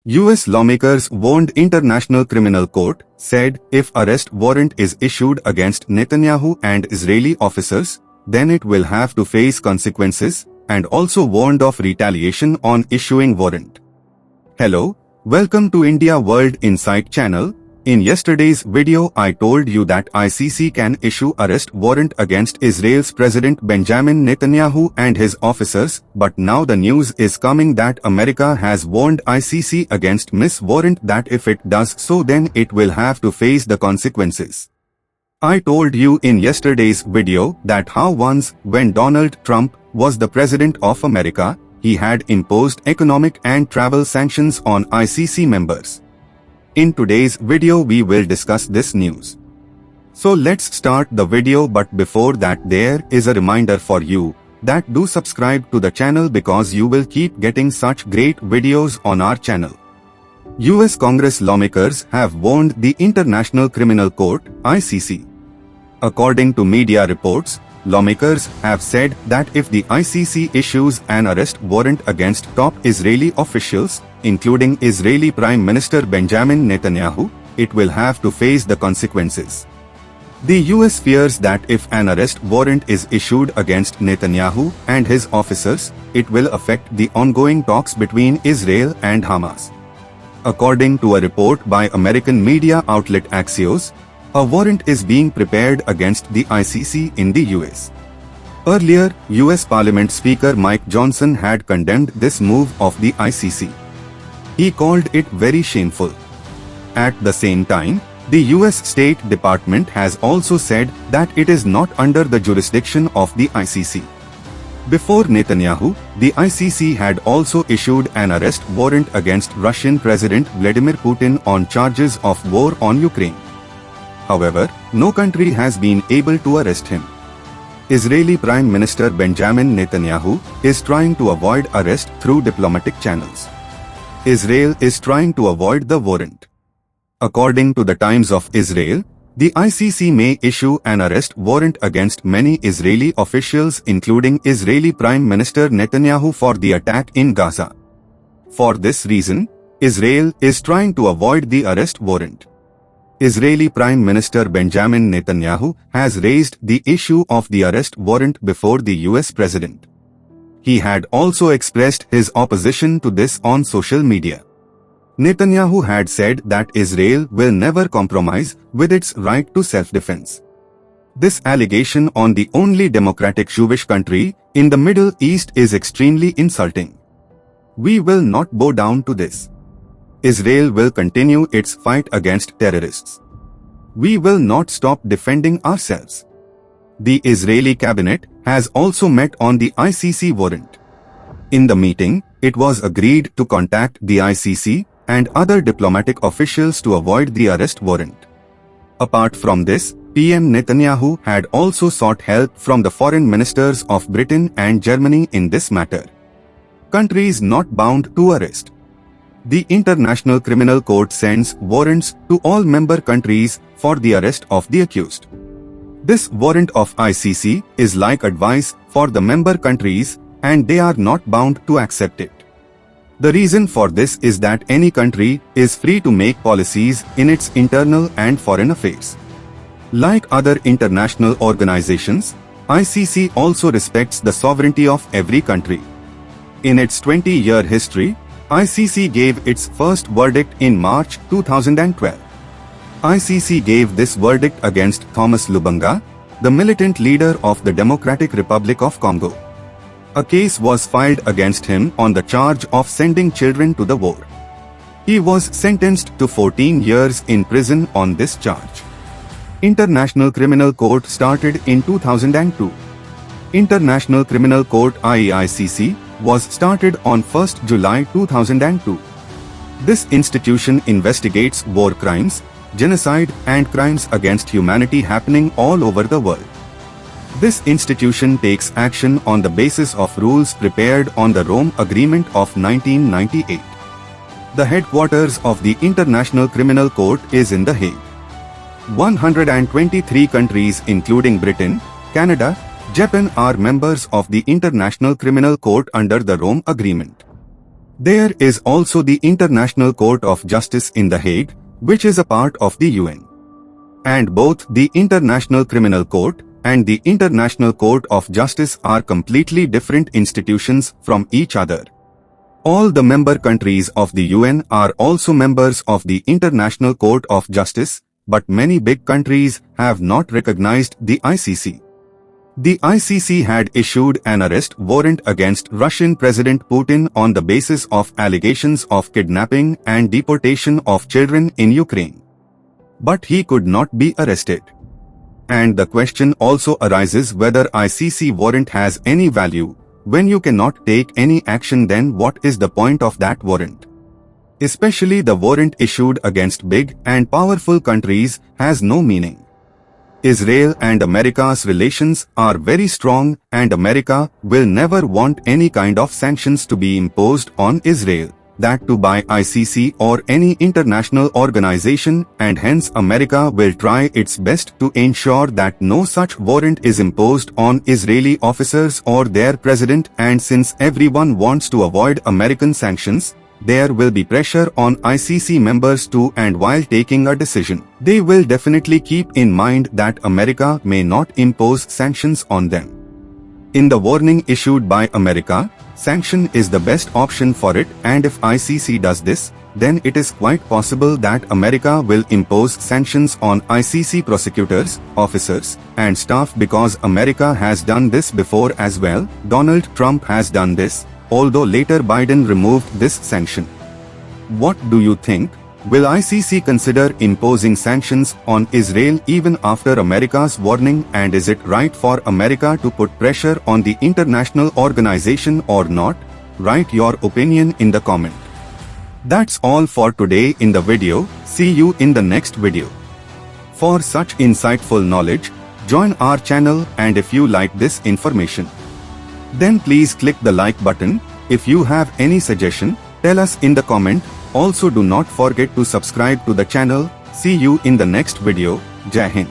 US lawmakers warned International Criminal Court, said if arrest warrant is issued against Netanyahu and Israeli officers, then it will have to face consequences, and also warned of retaliation on issuing warrant. Hello, welcome to India World Insight channel. In yesterday's video I told you that ICC can issue arrest warrant against Israel's President Benjamin Netanyahu and his officers, but now the news is coming that America has warned ICC against Miss Warrant that if it does so then it will have to face the consequences. I told you in yesterday's video that how once when Donald Trump was the President of America, he had imposed economic and travel sanctions on ICC members. In today's video we will discuss this news. So let's start the video, but before that there is a reminder for you that do subscribe to the channel because you will keep getting such great videos on our channel. US Congress lawmakers have warned the International Criminal Court, ICC. According to media reports, lawmakers have said that if the ICC issues an arrest warrant against top Israeli officials, including Israeli Prime Minister Benjamin Netanyahu, it will have to face the consequences. The US fears that if an arrest warrant is issued against Netanyahu and his officers, it will affect the ongoing talks between Israel and Hamas. According to a report by American media outlet Axios, a warrant is being prepared against the ICC in the US. Earlier, US Parliament Speaker Mike Johnson had condemned this move of the ICC. He called it very shameful. At the same time, the US State Department has also said that it is not under the jurisdiction of the ICC. Before Netanyahu, the ICC had also issued an arrest warrant against Russian President Vladimir Putin on charges of war on Ukraine. However, no country has been able to arrest him. Israeli Prime Minister Benjamin Netanyahu is trying to avoid arrest through diplomatic channels. Israel is trying to avoid the warrant. According to the Times of Israel, the ICC may issue an arrest warrant against many Israeli officials including Israeli Prime Minister Netanyahu for the attack in Gaza. For this reason, Israel is trying to avoid the arrest warrant. Israeli Prime Minister Benjamin Netanyahu has raised the issue of the arrest warrant before the US President. He had also expressed his opposition to this on social media. Netanyahu had said that Israel will never compromise with its right to self-defense. This allegation on the only democratic Jewish country in the Middle East is extremely insulting. We will not bow down to this. Israel will continue its fight against terrorists. We will not stop defending ourselves. The Israeli cabinet has also met on the ICC warrant. In the meeting, it was agreed to contact the ICC and other diplomatic officials to avoid the arrest warrant. Apart from this, PM Netanyahu had also sought help from the foreign ministers of Britain and Germany in this matter. Countries not bound to arrest. The International Criminal Court sends warrants to all member countries for the arrest of the accused. This warrant of ICC is like advice for the member countries and they are not bound to accept it. The reason for this is that any country is free to make policies in its internal and foreign affairs. Like other international organizations, ICC also respects the sovereignty of every country. In its 20-year history, ICC gave its first verdict in March 2012. ICC gave this verdict against Thomas Lubanga, the militant leader of the Democratic Republic of Congo. A case was filed against him on the charge of sending children to the war. He was sentenced to 14 years in prison on this charge. International Criminal Court started in 2002. International Criminal Court ICC was started on 1st July 2002. This institution investigates war crimes, genocide and crimes against humanity happening all over the world. This institution takes action on the basis of rules prepared on the Rome Agreement of 1998. The headquarters of the International Criminal Court is in The Hague. 123 countries including Britain, Canada, Japan are members of the International Criminal Court under the Rome Agreement. There is also the International Court of Justice in The Hague, which is a part of the UN. And both the International Criminal Court and the International Court of Justice are completely different institutions from each other. All the member countries of the UN are also members of the International Court of Justice, but many big countries have not recognized the ICC. The ICC had issued an arrest warrant against Russian President Putin on the basis of allegations of kidnapping and deportation of children in Ukraine. But he could not be arrested. And the question also arises whether ICC warrant has any value. When you cannot take any action, then what is the point of that warrant? Especially the warrant issued against big and powerful countries has no meaning. Israel and America's relations are very strong, and America will never want any kind of sanctions to be imposed on Israel, that too by ICC or any international organization, and hence America will try its best to ensure that no such warrant is imposed on Israeli officers or their president. And since everyone wants to avoid American sanctions, there will be pressure on ICC members too, and while taking a decision, they will definitely keep in mind that America may not impose sanctions on them. In the warning issued by America, sanction is the best option for it, and if ICC does this, then it is quite possible that America will impose sanctions on ICC prosecutors, officers, and staff, because America has done this before as well. Donald Trump has done this, although later Biden removed this sanction. What do you think? Will ICC consider imposing sanctions on Israel even after America's warning, and is it right for America to put pressure on the international organization or not? Write your opinion in the comment. That's all for today in the video. See you in the next video. For such insightful knowledge, join our channel, and if you like this information, then please click the like button. If you have any suggestion, tell us in the comment. Also do not forget to subscribe to the channel. See you in the next video. Jai Hind.